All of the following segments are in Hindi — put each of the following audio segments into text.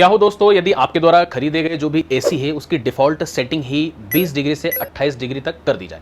क्या हो दोस्तों, यदि आपके द्वारा खरीदे गए जो भी एसी है उसकी डिफॉल्ट सेटिंग ही 20 डिग्री से 28 डिग्री तक कर दी जाए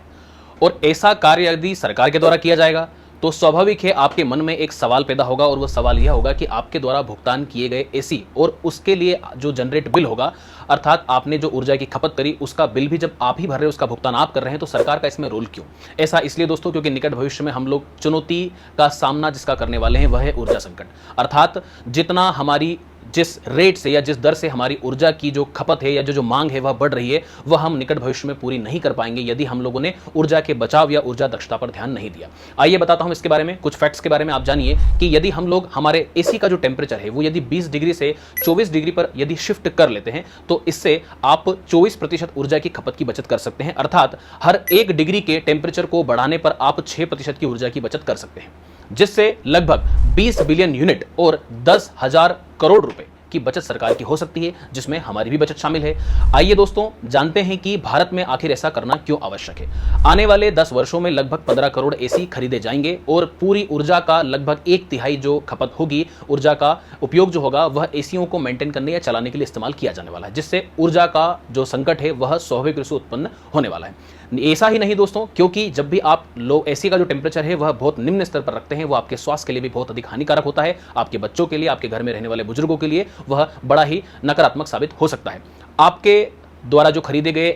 और ऐसा कार्य यदि सरकार के द्वारा किया जाएगा तो स्वाभाविक है आपके मन में एक सवाल पैदा होगा और वह सवाल यह होगा कि आपके द्वारा भुगतान किए गए एसी और उसके लिए जो जनरेट बिल होगा, अर्थात आपने जो ऊर्जा की खपत करी उसका बिल भी जब आप ही भर रहे हो, उसका भुगतान आप कर रहे हैं, तो सरकार का इसमें रोल क्यों? ऐसा इसलिए दोस्तों क्योंकि निकट भविष्य में हम लोग चुनौती का सामना जिसका करने वाले हैं वह है ऊर्जा संकट। अर्थात जितना हमारी जिस रेट से या जिस दर से हमारी ऊर्जा की जो खपत है या जो मांग है वह बढ़ रही है, वह हम निकट भविष्य में पूरी नहीं कर पाएंगे यदि हम लोगों ने ऊर्जा के बचाव या ऊर्जा दक्षता पर ध्यान नहीं दिया। आइए बताता हूं इसके बारे में कुछ फैक्ट्स के बारे में। आप जानिए कि यदि हम लोग हमारे एसी का जो टेम्परेचर है वो यदि 20 डिग्री से 24 डिग्री पर यदि शिफ्ट कर लेते हैं तो इससे आप 24% ऊर्जा की खपत की बचत कर सकते हैं। अर्थात हर 1 डिग्री के टेम्परेचर को बढ़ाने पर आप 6% की ऊर्जा की बचत कर सकते हैं, जिससे लगभग 20 बिलियन यूनिट और 10,000 करोड़ रुपए की बचत सरकार की हो सकती है, जिसमें हमारी भी बचत शामिल है। आइए दोस्तों जानते हैं कि भारत में आखिर ऐसा करना क्यों आवश्यक है। आने वाले 10 वर्षों में लगभग 15 करोड़ एसी खरीदे जाएंगे और पूरी ऊर्जा का लगभग 1/3 जो खपत होगी, ऊर्जा का उपयोग जो होगा वह एसीओं को मेंटेन करने या चलाने के लिए इस्तेमाल किया जाने वाला है, जिससे ऊर्जा का जो संकट है वह स्वाभाविक रूप से उत्पन्न होने वाला है। ऐसा ही नहीं दोस्तों, क्योंकि जब भी आप लो एसी का जो टेम्परेचर है वह बहुत निम्न स्तर पर रखते हैं, वो आपके स्वास्थ्य के लिए भी बहुत अधिक हानिकारक होता है। आपके बच्चों के लिए, आपके घर में रहने वाले बुजुर्गों के लिए वह बड़ा ही नकारात्मक साबित हो सकता है। आपके द्वारा जो खरीदे गए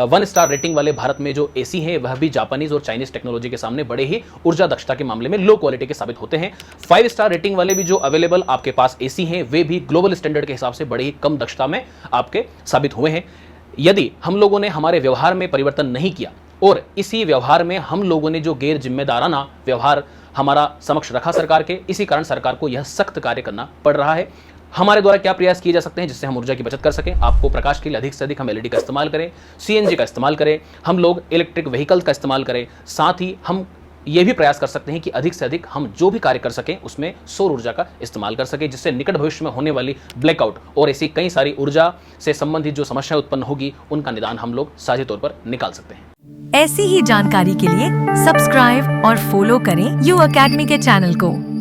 1 स्टार रेटिंग वाले भारत में जो एसी है वह भी जापानीज और चाइनीज टेक्नोलॉजी के सामने बड़े ही ऊर्जा दक्षता के मामले में लो क्वालिटी के साबित होते हैं। 5 स्टार रेटिंग वाले भी जो अवेलेबल आपके पास एसी हैं वे भी ग्लोबल स्टैंडर्ड के हिसाब से बड़े ही कम दक्षता में आपके साबित हुए हैं। यदि हम लोगों ने हमारे व्यवहार में परिवर्तन नहीं किया और इसी व्यवहार में हम लोगों ने जो गैर जिम्मेदाराना व्यवहार हमारा समक्ष रखा सरकार के, इसी कारण सरकार को यह सख्त कार्य करना पड़ रहा है। हमारे द्वारा क्या प्रयास किए जा सकते हैं जिससे हम ऊर्जा की बचत कर सकें? आपको प्रकाश के लिए अधिक से अधिक हम एलईडी का इस्तेमाल करें, सीएनजी का इस्तेमाल करें, हम लोग इलेक्ट्रिक व्हीकल्स का इस्तेमाल करें। साथ ही हम ये भी प्रयास कर सकते हैं कि अधिक से अधिक हम जो भी कार्य कर सकें उसमें सौर ऊर्जा का इस्तेमाल कर सकें, जिससे निकट भविष्य में होने वाली ब्लैकआउट और ऐसी कई सारी ऊर्जा से संबंधित जो समस्याएं उत्पन्न होगी उनका निदान हम लोग साझे तौर पर निकाल सकते हैं। ऐसी ही जानकारी के लिए सब्सक्राइब और फॉलो करें यू अकेडमी के चैनल को।